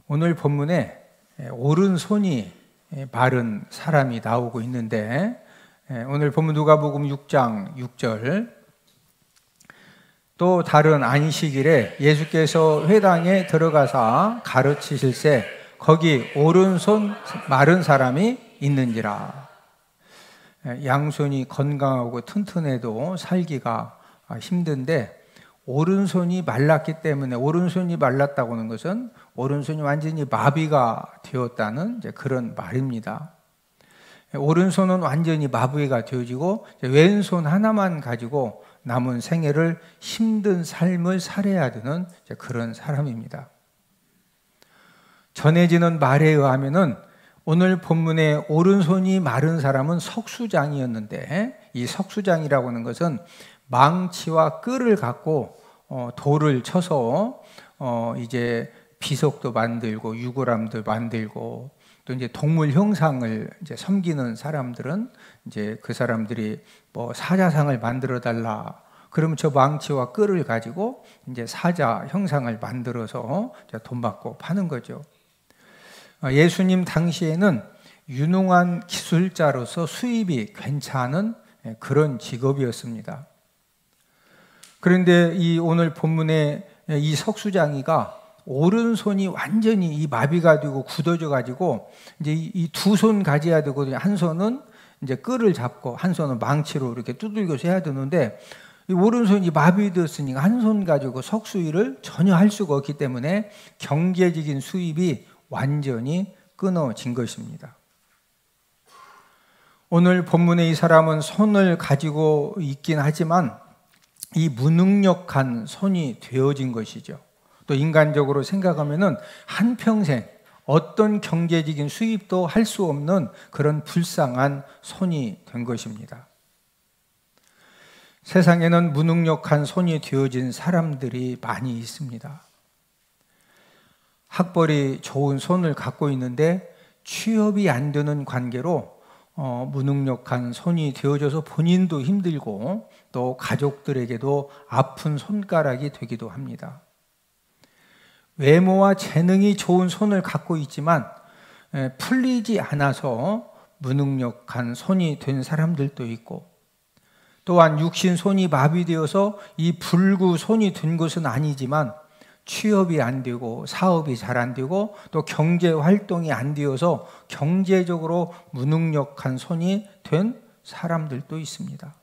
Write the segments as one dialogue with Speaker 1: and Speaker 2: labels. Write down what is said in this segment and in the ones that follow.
Speaker 1: 오늘 본문에 오른손이 마른 사람이 나오고 있는데, 오늘 본문 누가복음 6장 6절, 또 다른 안식일에 예수께서 회당에 들어가사 가르치실세 거기 오른손 마른 사람이 있는지라. 양손이 건강하고 튼튼해도 살기가 힘든데, 오른손이 말랐기 때문에, 오른손이 말랐다고 하는 것은 오른손이 완전히 마비가 되었다는 그런 말입니다. 오른손은 완전히 마비가 되어지고 왼손 하나만 가지고 남은 생애를 힘든 삶을 살아야 되는 그런 사람입니다. 전해지는 말에 의하면은 오늘 본문의 오른손이 마른 사람은 석수장이었는데, 이 석수장이라고 하는 것은 망치와 끌을 갖고 돌을 쳐서 이제 비석도 만들고 유골함도 만들고, 또 이제 동물 형상을 이제 섬기는 사람들은 이제 그 사람들이 뭐 사자상을 만들어 달라 그러면 저 망치와 끌을 가지고 이제 사자 형상을 만들어서 돈 받고 파는 거죠. 예수님 당시에는 유능한 기술자로서 수입이 괜찮은 그런 직업이었습니다. 그런데 이 오늘 본문의 이 석수장이가 오른손이 완전히 이 마비가 되고 굳어져 가지고 이제 이 두 손 가져야 되고, 한 손은 이제 끌을 잡고 한 손은 망치로 이렇게 두들겨서 해야 되는데, 이 오른손이 마비되었으니까 한 손 가지고 석수일을 전혀 할 수가 없기 때문에 경제적인 수입이 완전히 끊어진 것입니다. 오늘 본문의 이 사람은 손을 가지고 있긴 하지만 이 무능력한 손이 되어진 것이죠. 또 인간적으로 생각하면은 한평생 어떤 경제적인 수입도 할 수 없는 그런 불쌍한 손이 된 것입니다. 세상에는 무능력한 손이 되어진 사람들이 많이 있습니다. 학벌이 좋은 손을 갖고 있는데 취업이 안 되는 관계로 무능력한 손이 되어져서 본인도 힘들고 또 가족들에게도 아픈 손가락이 되기도 합니다. 외모와 재능이 좋은 손을 갖고 있지만 풀리지 않아서 무능력한 손이 된 사람들도 있고, 또한 육신 손이 마비되어서 이 불구 손이 된 것은 아니지만 취업이 안 되고 사업이 잘 안 되고 또 경제 활동이 안 되어서 경제적으로 무능력한 손이 된 사람들도 있습니다.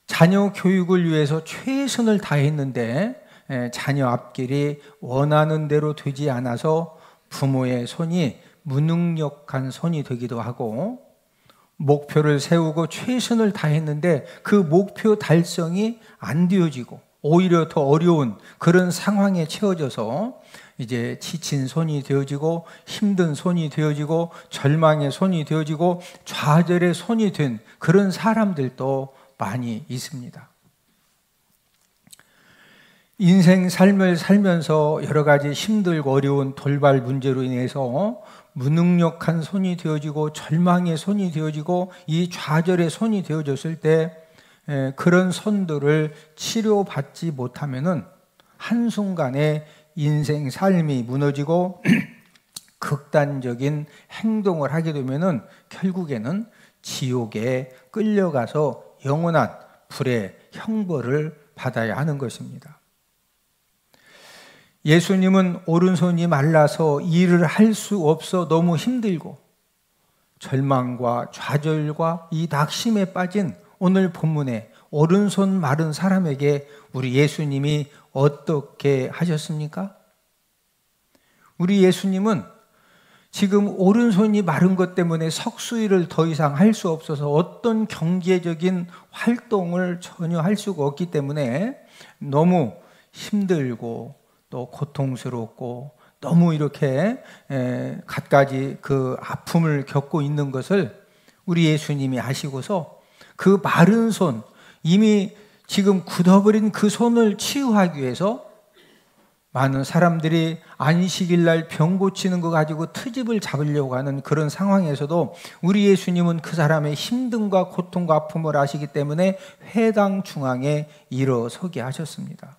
Speaker 1: 자녀 교육을 위해서 최선을 다했는데 자녀 앞길이 원하는 대로 되지 않아서 부모의 손이 무능력한 손이 되기도 하고, 목표를 세우고 최선을 다했는데 그 목표 달성이 안 되어지고 오히려 더 어려운 그런 상황에 처해져서 이제 지친 손이 되어지고 힘든 손이 되어지고 절망의 손이 되어지고 좌절의 손이 된 그런 사람들도 많이 있습니다. 인생 삶을 살면서 여러 가지 힘들고 어려운 돌발 문제로 인해서 무능력한 손이 되어지고 절망의 손이 되어지고 이 좌절의 손이 되어졌을 때 그런 손들을 치료받지 못하면은 한순간에 인생 삶이 무너지고 극단적인 행동을 하게 되면은 결국에는 지옥에 끌려가서 영원한 불의 형벌을 받아야 하는 것입니다. 예수님은 오른손이 말라서 일을 할 수 없어 너무 힘들고 절망과 좌절과 이 낙심에 빠진 오늘 본문에 오른손 마른 사람에게 우리 예수님이 어떻게 하셨습니까? 우리 예수님은 지금 오른손이 마른 것 때문에 석수일을 더 이상 할 수 없어서 어떤 경제적인 활동을 전혀 할 수가 없기 때문에 너무 힘들고 또 고통스럽고 너무 이렇게 갖가지 그 아픔을 겪고 있는 것을 우리 예수님이 아시고서 그 마른 손, 이미 지금 굳어버린 그 손을 치유하기 위해서 많은 사람들이 안식일 날 병 고치는 거 가지고 트집을 잡으려고 하는 그런 상황에서도 우리 예수님은 그 사람의 힘듦과 고통과 아픔을 아시기 때문에 회당 중앙에 일어서게 하셨습니다.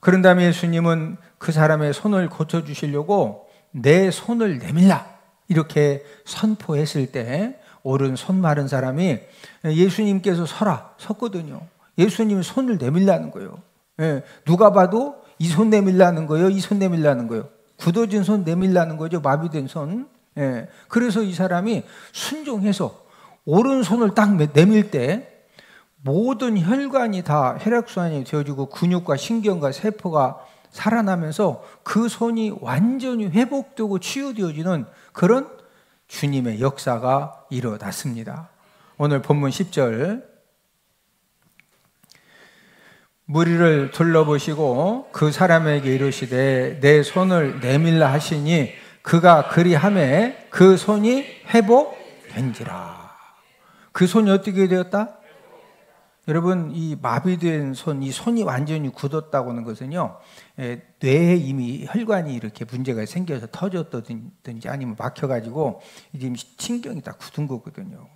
Speaker 1: 그런 다음에 예수님은 그 사람의 손을 고쳐주시려고 내 손을 내밀라 이렇게 선포했을 때 오른손 마른 사람이 예수님께서 섰거든요. 예수님이 손을 내밀라는 거예요. 누가 봐도 이 손 내밀라는 거예요. 이 손 내밀라는 거예요. 굳어진 손 내밀라는 거죠. 마비된 손. 그래서 이 사람이 순종해서 오른손을 딱 내밀 때 모든 혈관이 다 혈액순환이 되어지고 근육과 신경과 세포가 살아나면서 그 손이 완전히 회복되고 치유되어지는 그런 주님의 역사가 일어났습니다. 오늘 본문 10절 무리를 둘러보시고 그 사람에게 이르시되 내 손을 내밀라 하시니 그가 그리하매 그 손이 회복된지라. 그 손이 어떻게 되었다? 여러분, 이 마비된 손, 이 손이 완전히 굳었다고 하는 것은요, 뇌에 이미 혈관이 이렇게 문제가 생겨서 터졌든지 아니면 막혀가지고 이제 신경이 다 굳은 거거든요.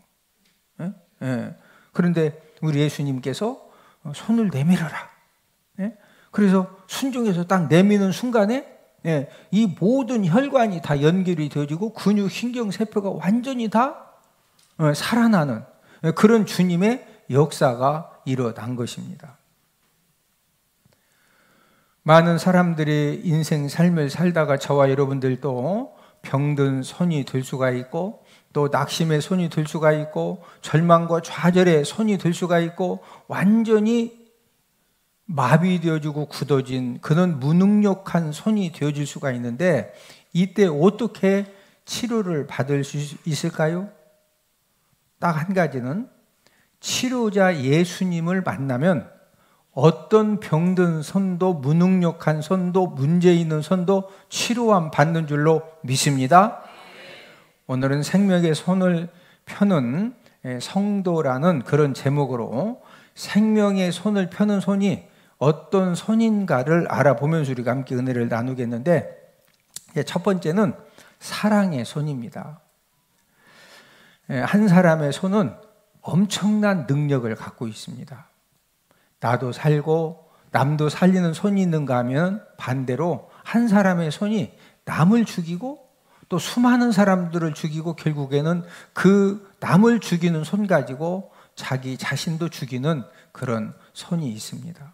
Speaker 1: 그런데 우리 예수님께서 손을 내밀어라. 그래서 순종해서 딱 내미는 순간에 이 모든 혈관이 다 연결이 되어지고 근육, 신경, 세포가 완전히 다 살아나는 그런 주님의 역사가 일어난 것입니다. 많은 사람들이 인생 삶을 살다가 저와 여러분들도 병든 손이 될 수가 있고 또 낙심의 손이 될 수가 있고 절망과 좌절의 손이 될 수가 있고 완전히 마비되어지고 굳어진 그런 무능력한 손이 되어질 수가 있는데 이때 어떻게 치료를 받을 수 있을까요? 딱 한 가지는 치료자 예수님을 만나면 어떤 병든 손도 무능력한 손도 문제 있는 손도 치료함 받는 줄로 믿습니다. 오늘은 생명의 손을 펴는 성도라는 그런 제목으로 생명의 손을 펴는 손이 어떤 손인가를 알아보면서 우리가 함께 은혜를 나누겠는데 첫 번째는 사랑의 손입니다. 한 사람의 손은 엄청난 능력을 갖고 있습니다. 나도 살고 남도 살리는 손이 있는가 하면 반대로 한 사람의 손이 남을 죽이고 또 수많은 사람들을 죽이고 결국에는 그 남을 죽이는 손 가지고 자기 자신도 죽이는 그런 손이 있습니다.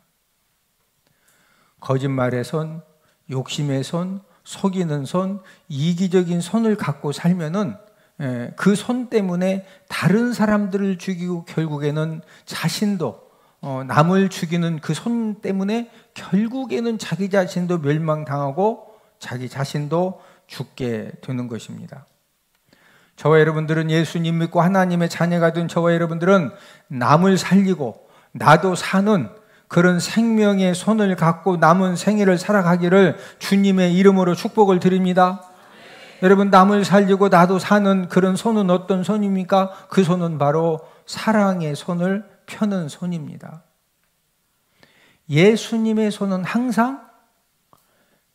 Speaker 1: 거짓말의 손, 욕심의 손, 속이는 손, 이기적인 손을 갖고 살면은 그 손 때문에 다른 사람들을 죽이고 결국에는 자신도 남을 죽이는 그 손 때문에 결국에는 자기 자신도 멸망당하고 자기 자신도 죽게 되는 것입니다. 저와 여러분들은 예수님 믿고 하나님의 자녀가 된 저와 여러분들은 남을 살리고 나도 사는 그런 생명의 손을 갖고 남은 생애를 살아가기를 주님의 이름으로 축복을 드립니다. 여러분, 남을 살리고 나도 사는 그런 손은 어떤 손입니까? 그 손은 바로 사랑의 손을 펴는 손입니다. 예수님의 손은 항상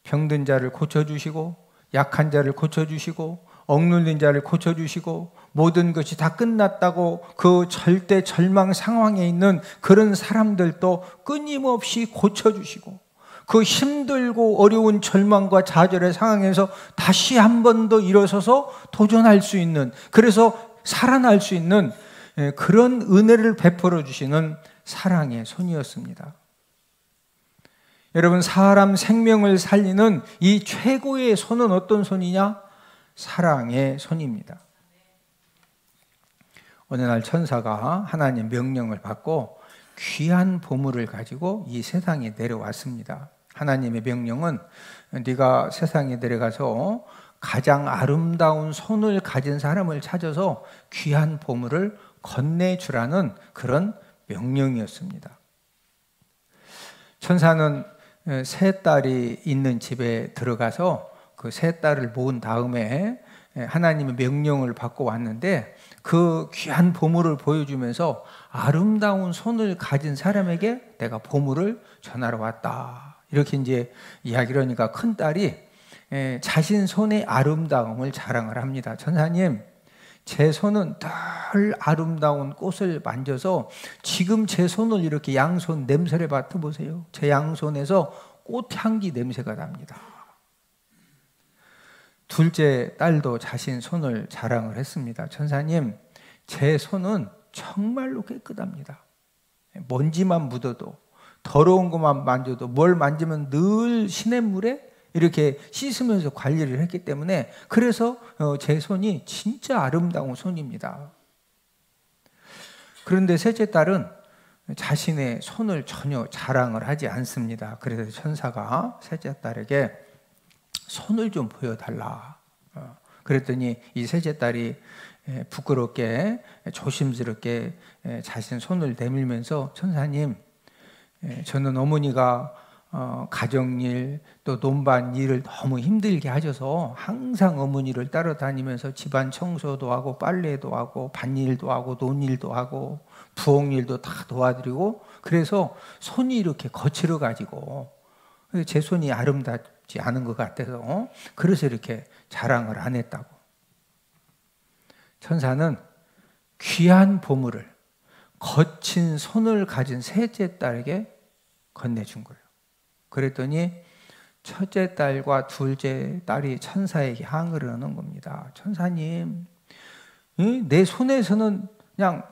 Speaker 1: 병든 자를 고쳐주시고 약한 자를 고쳐주시고 억눌린 자를 고쳐주시고 모든 것이 다 끝났다고 그 절대 절망 상황에 있는 그런 사람들도 끊임없이 고쳐주시고 그 힘들고 어려운 절망과 좌절의 상황에서 다시 한 번 더 일어서서 도전할 수 있는, 그래서 살아날 수 있는 그런 은혜를 베풀어 주시는 사랑의 손이었습니다. 여러분, 사람 생명을 살리는 이 최고의 손은 어떤 손이냐? 사랑의 손입니다. 어느 날 천사가 하나님 명령을 받고 귀한 보물을 가지고 이 세상에 내려왔습니다. 하나님의 명령은 네가 세상에 내려가서 가장 아름다운 손을 가진 사람을 찾아서 귀한 보물을 건네주라는 그런 명령이었습니다. 천사는 세 딸이 있는 집에 들어가서 그 세 딸을 모은 다음에 하나님의 명령을 받고 왔는데 그 귀한 보물을 보여주면서 아름다운 손을 가진 사람에게 내가 보물을 전하러 왔다. 이렇게 이제 이야기를 하니까 큰 딸이 자신 손의 아름다움을 자랑을 합니다. 천사님, 제 손은 덜 아름다운 꽃을 만져서 지금 제 손을 이렇게 양손 냄새를 맡아보세요. 제 양손에서 꽃향기 냄새가 납니다. 둘째 딸도 자신 손을 자랑을 했습니다. 천사님, 제 손은 정말로 깨끗합니다. 먼지만 묻어도, 더러운 것만 만져도, 뭘 만지면 늘 시냇물에 이렇게 씻으면서 관리를 했기 때문에, 그래서 제 손이 진짜 아름다운 손입니다. 그런데 셋째 딸은 자신의 손을 전혀 자랑을 하지 않습니다. 그래서 천사가 셋째 딸에게 손을 좀 보여달라. 그랬더니 이 셋째 딸이 부끄럽게 조심스럽게 자신 손을 내밀면서, 천사님, 저는 어머니가 가정일 또 논밭일을 너무 힘들게 하셔서 항상 어머니를 따라다니면서 집안 청소도 하고 빨래도 하고 밭일도 하고 논일도 하고 부엌일도 다 도와드리고, 그래서 손이 이렇게 거칠어 가지고 제 손이 아름답지 않은 것 같아서 그래서 이렇게 자랑을 안 했다고. 천사는 귀한 보물을, 거친 손을 가진 셋째 딸에게 건네준 거예요. 그랬더니 첫째 딸과 둘째 딸이 천사에게 항의를 하는 겁니다. 천사님, 내 손에서는 그냥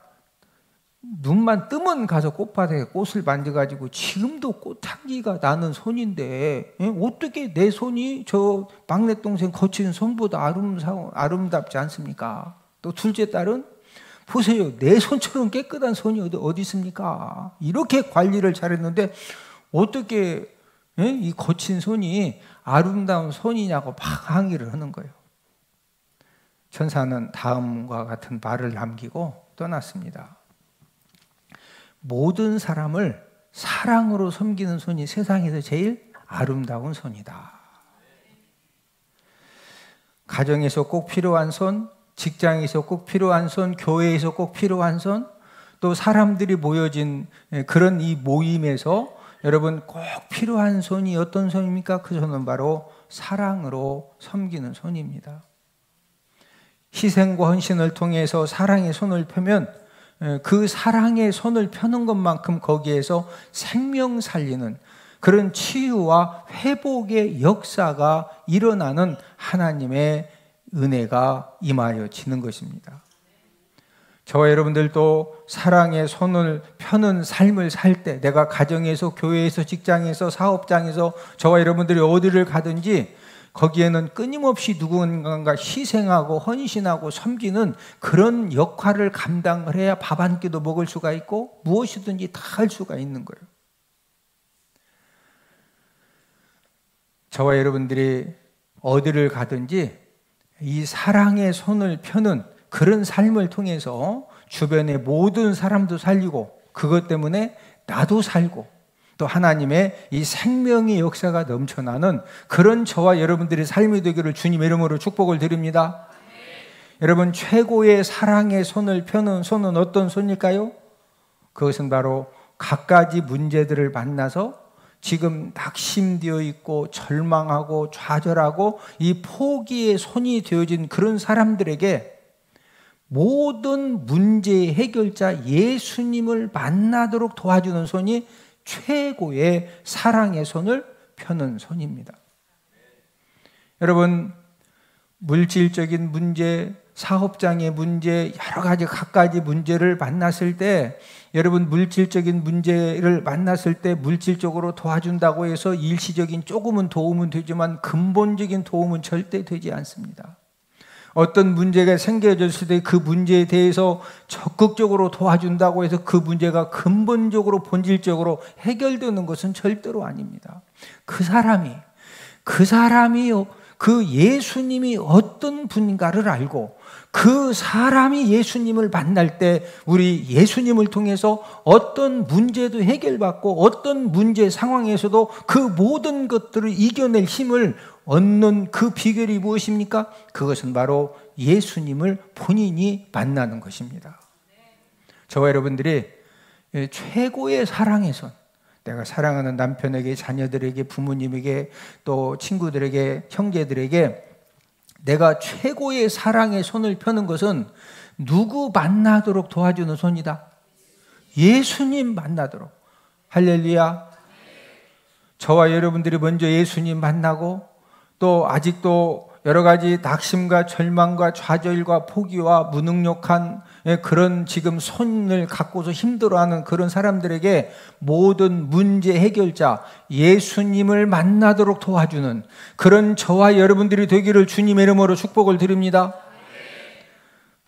Speaker 1: 눈만 뜨면 가서 꽃밭에 꽃을 만져가지고 지금도 꽃향기가 나는 손인데 어떻게 내 손이 저 막내 동생 거친 손보다 아름답지 않습니까? 또 둘째 딸은 보세요, 내 손처럼 깨끗한 손이 어디 있습니까? 이렇게 관리를 잘했는데 어떻게 이 거친 손이 아름다운 손이냐고 막 항의를 하는 거예요. 천사는 다음과 같은 말을 남기고 떠났습니다. 모든 사람을 사랑으로 섬기는 손이 세상에서 제일 아름다운 손이다. 가정에서 꼭 필요한 손, 직장에서 꼭 필요한 손, 교회에서 꼭 필요한 손, 또 사람들이 모여진 그런 이 모임에서 여러분 꼭 필요한 손이 어떤 손입니까? 그 손은 바로 사랑으로 섬기는 손입니다. 희생과 헌신을 통해서 사랑의 손을 펴면 그 사랑의 손을 펴는 것만큼 거기에서 생명 살리는 그런 치유와 회복의 역사가 일어나는 하나님의 은혜가 임하여지는 것입니다. 저와 여러분들도 사랑의 손을 펴는 삶을 살 때, 내가 가정에서, 교회에서, 직장에서, 사업장에서 저와 여러분들이 어디를 가든지 거기에는 끊임없이 누군가 희생하고 헌신하고 섬기는 그런 역할을 감당을 해야 밥 한 끼도 먹을 수가 있고 무엇이든지 다 할 수가 있는 거예요. 저와 여러분들이 어디를 가든지 이 사랑의 손을 펴는 그런 삶을 통해서 주변의 모든 사람도 살리고 그것 때문에 나도 살고 또 하나님의 이 생명의 역사가 넘쳐나는 그런 저와 여러분들의 삶이 되기를 주님 이름으로 축복을 드립니다. 여러분, 최고의 사랑의 손을 펴는 손은 어떤 손일까요? 그것은 바로 갖가지 문제들을 만나서 지금 낙심되어 있고 절망하고 좌절하고 이 포기의 손이 되어진 그런 사람들에게 모든 문제의 해결자 예수님을 만나도록 도와주는 손이 최고의 사랑의 손을 펴는 손입니다. 여러분, 물질적인 문제, 사업장의 문제, 여러 가지 갖가지 문제를 만났을 때 여러분 물질적인 문제를 만났을 때 물질적으로 도와준다고 해서 일시적인 조금은 도움은 되지만 근본적인 도움은 절대 되지 않습니다. 어떤 문제가 생겨졌을 때 그 문제에 대해서 적극적으로 도와준다고 해서 그 문제가 근본적으로 본질적으로 해결되는 것은 절대로 아닙니다. 그 사람이 그 예수님이 어떤 분인가를 알고 그 사람이 예수님을 만날 때 우리 예수님을 통해서 어떤 문제도 해결받고 어떤 문제 상황에서도 그 모든 것들을 이겨낼 힘을 얻는 그 비결이 무엇입니까? 그것은 바로 예수님을 본인이 만나는 것입니다. 저와 여러분들이 최고의 사랑의 손, 내가 사랑하는 남편에게, 자녀들에게, 부모님에게, 또 친구들에게, 형제들에게 내가 최고의 사랑의 손을 펴는 것은 누구 만나도록 도와주는 손이다? 예수님 만나도록. 할렐루야. 저와 여러분들이 먼저 예수님 만나고 또 아직도 여러 가지 낙심과 절망과 좌절과 포기와 무능력한 그런 지금 손을 갖고서 힘들어하는 그런 사람들에게 모든 문제 해결자 예수님을 만나도록 도와주는 그런 저와 여러분들이 되기를 주님의 이름으로 축복을 드립니다.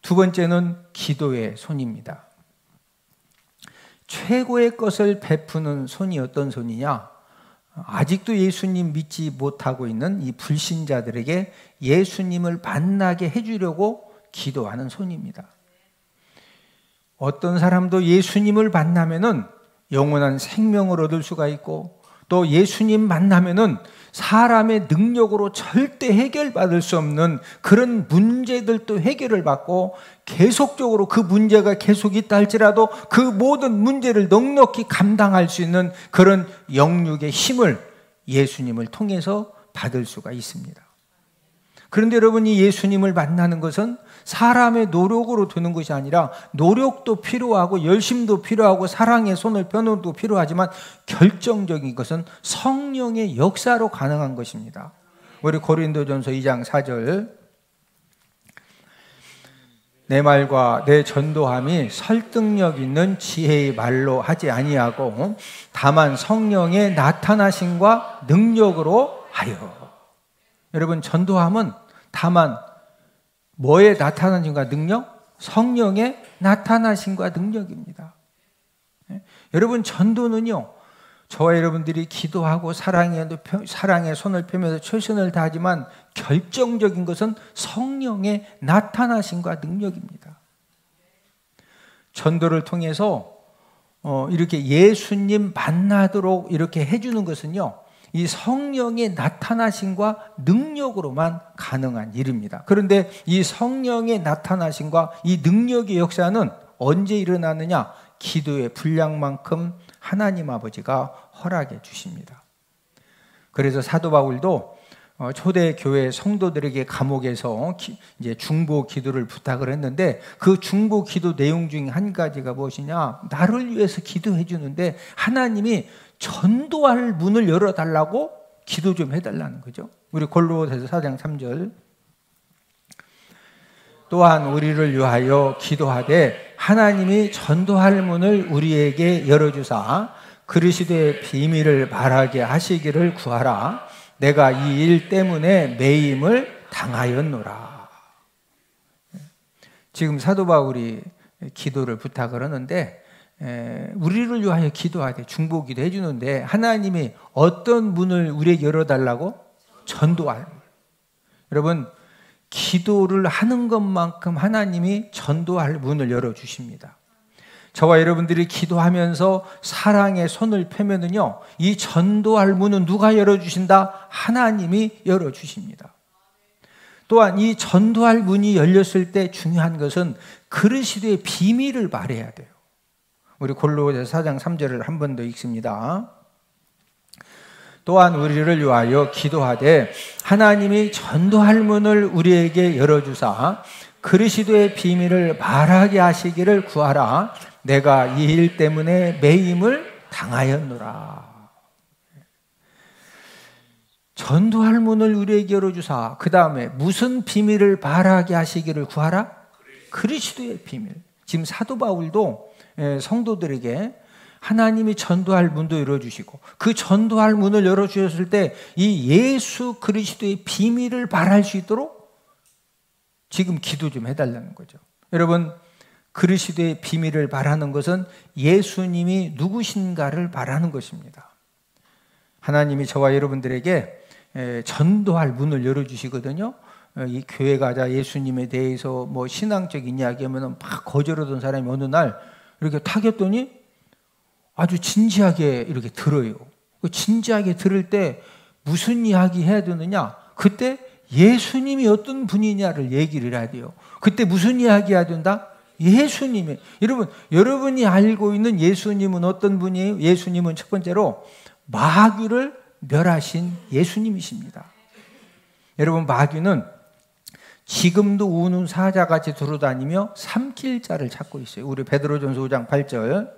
Speaker 1: 두 번째는 기도의 손입니다. 최고의 것을 베푸는 손이 어떤 손이냐? 아직도 예수님 믿지 못하고 있는 이 불신자들에게 예수님을 만나게 해주려고 기도하는 손입니다. 어떤 사람도 예수님을 만나면은 영원한 생명을 얻을 수가 있고 또 예수님 만나면은 사람의 능력으로 절대 해결받을 수 없는 그런 문제들도 해결을 받고 계속적으로 그 문제가 계속 있다 할지라도 그 모든 문제를 넉넉히 감당할 수 있는 그런 영육의 힘을 예수님을 통해서 받을 수가 있습니다. 그런데 여러분이 예수님을 만나는 것은 사람의 노력으로 되는 것이 아니라 노력도 필요하고 열심도 필요하고 사랑의 손을 펴는 것도 필요하지만 결정적인 것은 성령의 역사로 가능한 것입니다. 우리 고린도전서 2장 4절 내 말과 내 전도함이 설득력 있는 지혜의 말로 하지 아니하고 다만 성령의 나타나심과 능력으로 하여. 여러분 전도함은 다만 뭐에 나타나심과 능력? 성령의 나타나심과 능력입니다. 여러분 전도는요 저와 여러분들이 기도하고 사랑의 손을 펴면서 최선을 다하지만 결정적인 것은 성령의 나타나심과 능력입니다. 전도를 통해서 이렇게 예수님 만나도록 이렇게 해주는 것은요 이 성령의 나타나심과 능력으로만 가능한 일입니다. 그런데 이 성령의 나타나심과 이 능력의 역사는 언제 일어나느냐? 기도의 분량만큼 하나님 아버지가 허락해 주십니다. 그래서 사도 바울도 초대교회 성도들에게 감옥에서 이제 중보 기도를 부탁을 했는데 그 중보 기도 내용 중에 한 가지가 무엇이냐? 나를 위해서 기도해 주는데 하나님이 전도할 문을 열어달라고 기도 좀 해달라는 거죠. 우리 골로새서 4장 3절 또한 우리를 위하여 기도하되 하나님이 전도할 문을 우리에게 열어주사 그리스도의 비밀을 말하게 하시기를 구하라. 내가 이 일 때문에 매임을 당하였노라. 지금 사도 바울이 기도를 부탁을 하는데 우리를 위하여 기도하되 중보기도 해주는데 하나님이 어떤 문을 우리에게 열어달라고? 전도할 문. 여러분 기도를 하는 것만큼 하나님이 전도할 문을 열어주십니다. 저와 여러분들이 기도하면서 사랑의 손을 펴면은요 이 전도할 문은 누가 열어주신다? 하나님이 열어주십니다. 또한 이 전도할 문이 열렸을 때 중요한 것은 그리스도의 비밀을 말해야 돼요. 우리 골로새서 4장 3절을 한 번 더 읽습니다. 또한 우리를 위하여 기도하되 하나님이 전도할 문을 우리에게 열어주사 그리스도의 비밀을 말하게 하시기를 구하라. 내가 이 일 때문에 매임을 당하였노라. 전도할 문을 우리에게 열어주사 그 다음에 무슨 비밀을 말하게 하시기를 구하라? 그리스도의 비밀. 지금 사도 바울도 성도들에게 하나님이 전도할 문도 열어주시고 그 전도할 문을 열어주셨을 때 이 예수 그리스도의 비밀을 말할 수 있도록 지금 기도 좀 해달라는 거죠. 여러분 그리스도의 비밀을 말하는 것은 예수님이 누구신가를 말하는 것입니다. 하나님이 저와 여러분들에게 전도할 문을 열어주시거든요. 이 교회 가자 예수님에 대해서 뭐 신앙적인 이야기하면 막 거절하던 사람이 어느 날 이렇게 타겠더니 아주 진지하게 이렇게 들어요. 진지하게 들을 때 무슨 이야기 해야 되느냐? 그때 예수님이 어떤 분이냐를 얘기를 해야 돼요. 그때 무슨 이야기 해야 된다? 예수님이. 여러분, 여러분이 알고 있는 예수님은 어떤 분이에요? 예수님은 첫 번째로 마귀를 멸하신 예수님이십니다. 여러분, 마귀는 지금도 우는 사자같이 돌아다니며 삼킬 자를 찾고 있어요. 우리 베드로전서 5장 8절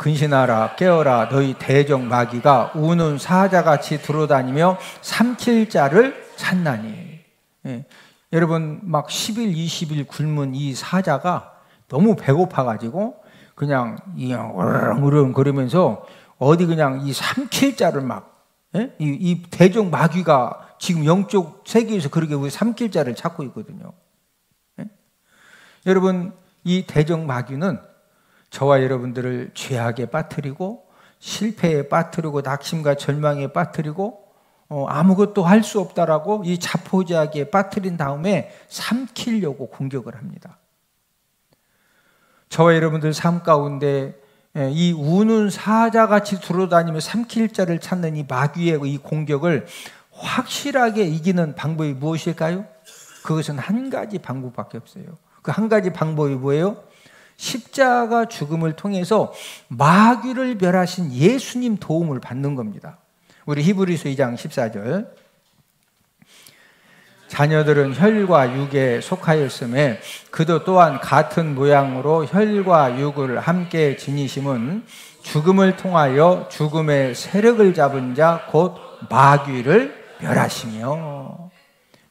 Speaker 1: 근신하라 깨어라 너희 대적 마귀가 우는 사자같이 들어다니며 삼킬 자를 찾나니. 예. 여러분 막 10일 20일 굶은 이 사자가 너무 배고파가지고 그냥 으렁으렁 거리면서 어디 그냥 이 삼킬 자를 막 이 대적 마귀가 지금 영적 세계에서 그렇게 우리 삼킬 자를 찾고 있거든요. 예? 여러분 이 대적 마귀는 저와 여러분들을 죄악에 빠뜨리고 실패에 빠뜨리고 낙심과 절망에 빠뜨리고 아무것도 할 수 없다라고 이 자포자기에 빠뜨린 다음에 삼키려고 공격을 합니다. 저와 여러분들 삶 가운데 이 우는 사자같이 돌아다니며 삼킬 자를 찾는 이 마귀의 이 공격을 확실하게 이기는 방법이 무엇일까요? 그것은 한 가지 방법밖에 없어요. 그 한 가지 방법이 뭐예요? 십자가 죽음을 통해서 마귀를 멸하신 예수님 도움을 받는 겁니다. 우리 히브리서 2장 14절. 자녀들은 혈과 육에 속하였음에 그도 또한 같은 모양으로 혈과 육을 함께 지니심은 죽음을 통하여 죽음의 세력을 잡은 자 곧 마귀를 멸하시며.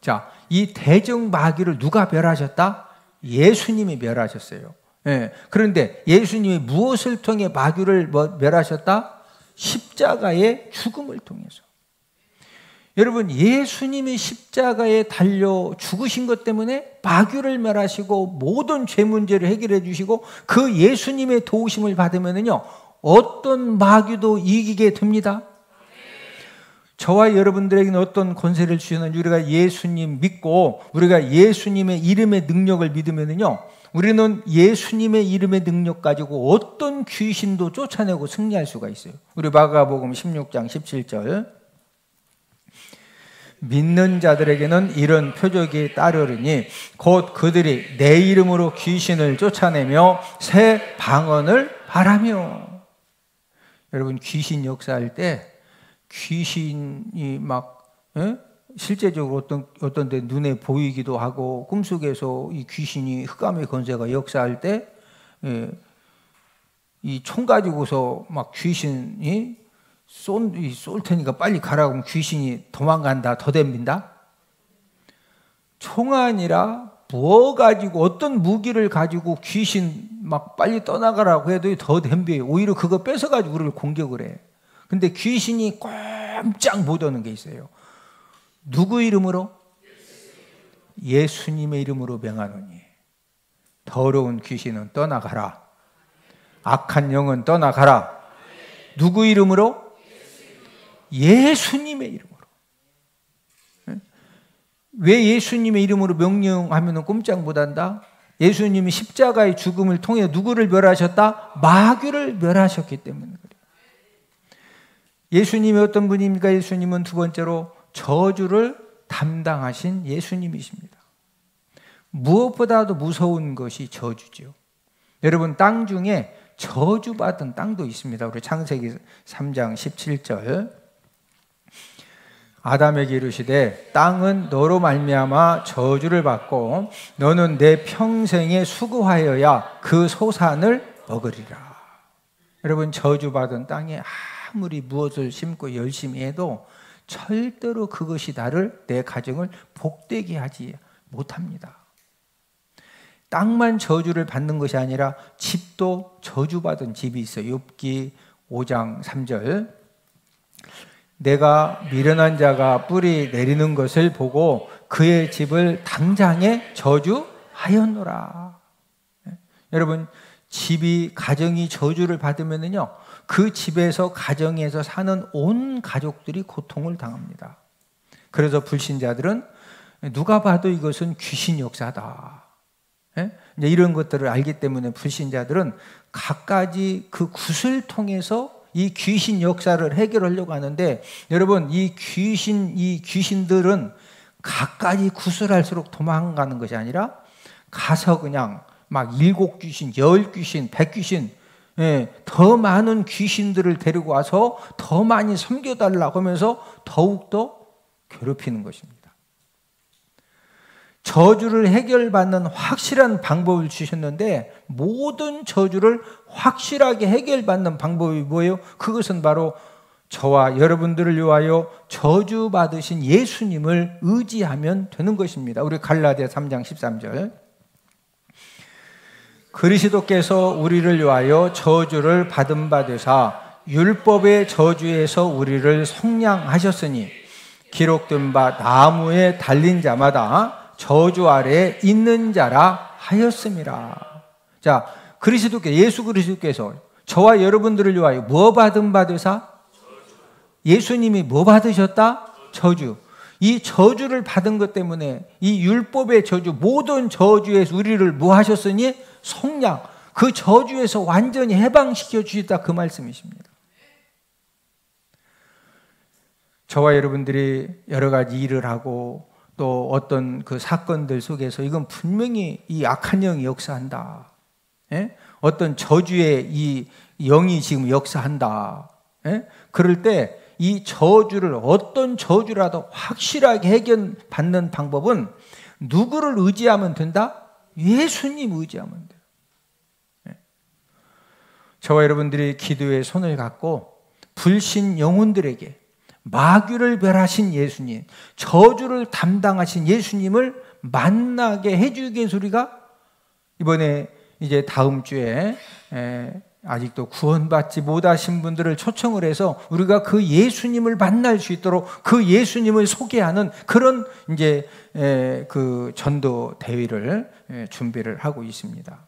Speaker 1: 자, 이 대적 마귀를 누가 멸하셨다? 예수님이 멸하셨어요. 예. 그런데 예수님이 무엇을 통해 마귀를 멸하셨다? 십자가의 죽음을 통해서. 여러분 예수님이 십자가에 달려 죽으신 것 때문에 마귀를 멸하시고 모든 죄 문제를 해결해 주시고 그 예수님의 도우심을 받으면요 어떤 마귀도 이기게 됩니다. 저와 여러분들에게는 어떤 권세를 주시는지 우리가 예수님 믿고 우리가 예수님의 이름의 능력을 믿으면요 우리는 예수님의 이름의 능력 가지고 어떤 귀신도 쫓아내고 승리할 수가 있어요. 우리 마가복음 16장 17절. 믿는 자들에게는 이런 표적이 따르리니 곧 그들이 내 이름으로 귀신을 쫓아내며 새 방언을 바라며. 여러분 귀신 역사할 때 귀신이 막 실제적으로 어떤 데 눈에 보이기도 하고 꿈속에서 이 귀신이 흑암의 권세가 역사할 때 이 총 가지고서 막 귀신이 쏠 테니까 빨리 가라고 하면 귀신이 도망간다, 더 덤빈다? 총 아니라 뭐 가지고 어떤 무기를 가지고 귀신 막 빨리 떠나가라고 해도 더 덤벼요. 오히려 그거 뺏어가지고 우리를 공격을 해. 근데 귀신이 꼼짝 못하는 게 있어요. 누구 이름으로? 예수님의 이름으로 명하노니 더러운 귀신은 떠나가라. 악한 영은 떠나가라. 누구 이름으로? 예수님의 이름으로. 왜 예수님의 이름으로 명령하면 꼼짝 못한다? 예수님이 십자가의 죽음을 통해 누구를 멸하셨다? 마귀를 멸하셨기 때문에 그래요. 예수님이 어떤 분입니까? 예수님은 두 번째로 저주를 담당하신 예수님이십니다. 무엇보다도 무서운 것이 저주죠. 여러분 땅 중에 저주받은 땅도 있습니다. 우리 창세기 3장 17절. 아담에게 이르시되 땅은 너로 말미암아 저주를 받고 너는 내 평생에 수고하여야 그 소산을 먹으리라. 여러분 저주받은 땅에 아무리 무엇을 심고 열심히 해도 절대로 그것이 나를 내 가정을 복되게 하지 못합니다. 땅만 저주를 받는 것이 아니라 집도 저주받은 집이 있어요. 욥기 5장 3절. 내가 미련한 자가 뿌리 내리는 것을 보고 그의 집을 당장에 저주하였노라. 여러분 집이 가정이 저주를 받으면요 그 집에서 가정에서 사는 온 가족들이 고통을 당합니다. 그래서 불신자들은 누가 봐도 이것은 귀신 역사다. 이제 이런 것들을 알기 때문에 불신자들은 갖가지 그 굿을 통해서 이 귀신 역사를 해결하려고 하는데 여러분 이 귀신들은 갖가지 굿을 할수록 도망가는 것이 아니라 가서 그냥 막 7귀신, 10귀신, 100귀신 더 많은 귀신들을 데리고 와서 더 많이 섬겨달라고 하면서 더욱더 괴롭히는 것입니다. 저주를 해결받는 확실한 방법을 주셨는데 모든 저주를 확실하게 해결받는 방법이 뭐예요? 그것은 바로 저와 여러분들을 위하여 저주받으신 예수님을 의지하면 되는 것입니다. 우리 갈라디아 3장 13절. 그리스도께서 우리를 위하여 저주를 받은 바 되사 율법의 저주에서 우리를 속량하셨으니 기록된 바 나무에 달린 자마다 저주 아래에 있는 자라 하였음이라. 자, 예수 그리스도께서 저와 여러분들을 위하여 뭐 받은 바 되사? 예수님이 뭐 받으셨다? 저주. 이 저주를 받은 것 때문에 이 율법의 저주, 모든 저주에서 우리를 뭐 하셨으니? 속량. 그 저주에서 완전히 해방시켜 주셨다, 그 말씀이십니다. 저와 여러분들이 여러 가지 일을 하고 또 어떤 그 사건들 속에서 이건 분명히 이 악한 영이 역사한다. 예? 어떤 저주의 이 영이 지금 역사한다. 예? 그럴 때 이 저주를 어떤 저주라도 확실하게 해결받는 방법은 누구를 의지하면 된다? 예수님 의지하면 돼요. 예? 저와 여러분들이 기도의 손을 갖고 불신 영혼들에게 마귀를 멸하신 예수님, 저주를 담당하신 예수님을 만나게 해주기 위해서 우리가 이번에 이제 다음 주에 아직도 구원받지 못하신 분들을 초청을 해서 우리가 그 예수님을 만날 수 있도록 그 예수님을 소개하는 그런 이제 그 전도 대회를 준비를 하고 있습니다.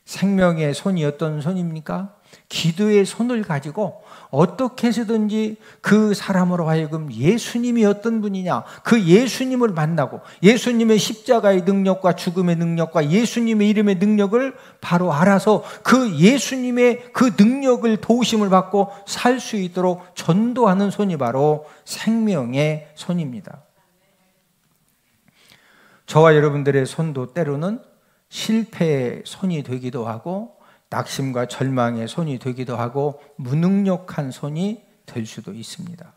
Speaker 1: 생명의 손이 어떤 손입니까? 기도의 손을 가지고 어떻게 해서든지 그 사람으로 하여금 예수님이 어떤 분이냐, 그 예수님을 만나고 예수님의 십자가의 능력과 죽음의 능력과 예수님의 이름의 능력을 바로 알아서 그 예수님의 그 능력을 도우심을 받고 살 수 있도록 전도하는 손이 바로 생명의 손입니다. 저와 여러분들의 손도 때로는 실패의 손이 되기도 하고 낙심과 절망의 손이 되기도 하고 무능력한 손이 될 수도 있습니다.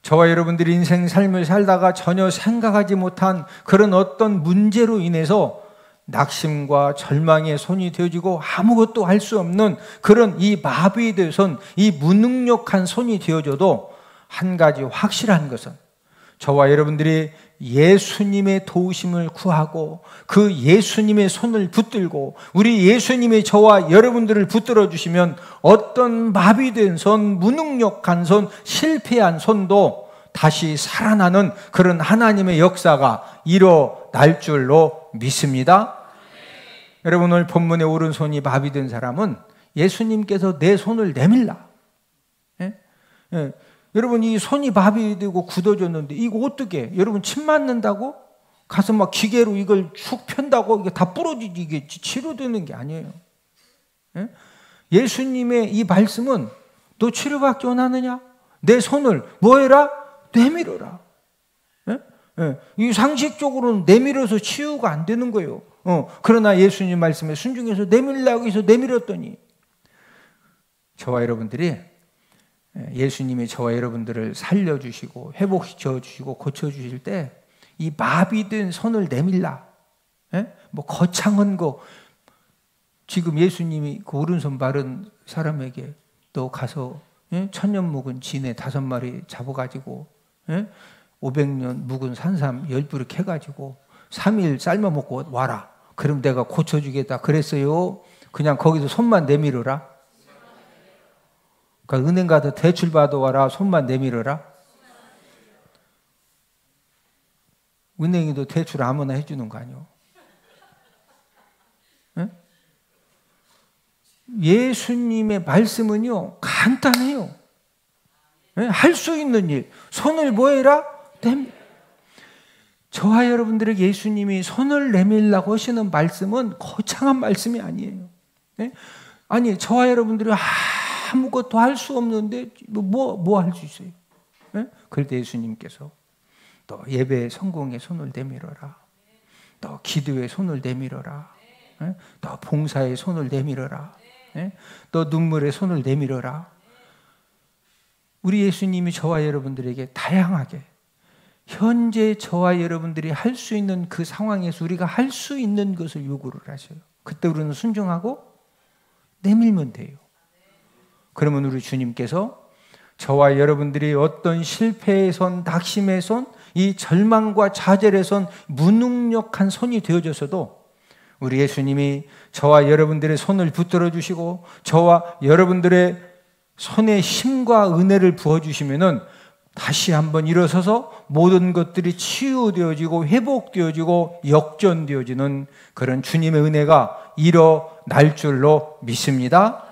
Speaker 1: 저와 여러분들이 인생 삶을 살다가 전혀 생각하지 못한 그런 어떤 문제로 인해서 낙심과 절망의 손이 되어지고 아무것도 할 수 없는 그런 이 마비된 손, 이 무능력한 손이 되어져도 한 가지 확실한 것은 저와 여러분들이 예수님의 도우심을 구하고 그 예수님의 손을 붙들고 우리 예수님이 저와 여러분들을 붙들어 주시면 어떤 마비된 손, 무능력한 손, 실패한 손도 다시 살아나는 그런 하나님의 역사가 일어날 줄로 믿습니다. 여러분, 오늘 본문의 오른손이 마비된 사람은 예수님께서 내 손을 내밀라. 예? 예. 여러분, 이 손이 마비되고 굳어졌는데 이거 어떻게? 여러분, 침 맞는다고 가서 막 기계로 이걸 쑥 편다고 이게 다 부러지지, 이게 치료되는 게 아니에요. 예? 예수님의 이 말씀은 너 치료받기 원하느냐? 내 손을 뭐 해라? 내밀어라. 예? 예. 이 상식적으로는 내밀어서 치유가 안 되는 거예요. 그러나 예수님 말씀에 순종해서 내밀라고 해서 내밀었더니 저와 여러분들이 예수님이 저와 여러분들을 살려주시고 회복시켜주시고 고쳐주실 때 이 마비된 손을 내밀라. 예? 뭐 거창한 거 지금 예수님이 그 오른손 바른 사람에게 너 가서 천년 묵은 진해 5마리 잡아가지고 500년 묵은 산삼 10부를 캐가지고 3일 삶아먹고 와라. 그럼 내가 고쳐주겠다 그랬어요. 그냥 거기서 손만 내밀어라. 그러니까 은행 가서 대출 받아와라. 손만 내밀어라. 은행이도 대출 아무나 해주는 거 아니요? 네? 예수님의 말씀은요 간단해요. 네? 할 수 있는 일. 손을 뭐 해라? 저와 여러분들에게 예수님이 손을 내밀라고 하시는 말씀은 거창한 말씀이 아니에요. 네? 아니, 저와 여러분들이 아무것도 할 수 없는데 뭐 할 수 있어요? 네? 그럴 때 예수님께서 너 예배의 성공에 손을 내밀어라. 너 기도에 손을 내밀어라. 네? 너 봉사에 손을 내밀어라. 네? 너 눈물에 손을 내밀어라. 우리 예수님이 저와 여러분들에게 다양하게 현재 저와 여러분들이 할 수 있는 그 상황에서 우리가 할 수 있는 것을 요구를 하셔요. 그때 우리는 순종하고 내밀면 돼요. 그러면 우리 주님께서 저와 여러분들이 어떤 실패의 손, 낙심의 손, 이 절망과 좌절의 손, 무능력한 손이 되어져서도 우리 예수님이 저와 여러분들의 손을 붙들어 주시고 저와 여러분들의 손에 힘과 은혜를 부어주시면은 다시 한번 일어서서 모든 것들이 치유되어지고 회복되어지고 역전되어지는 그런 주님의 은혜가 일어날 줄로 믿습니다.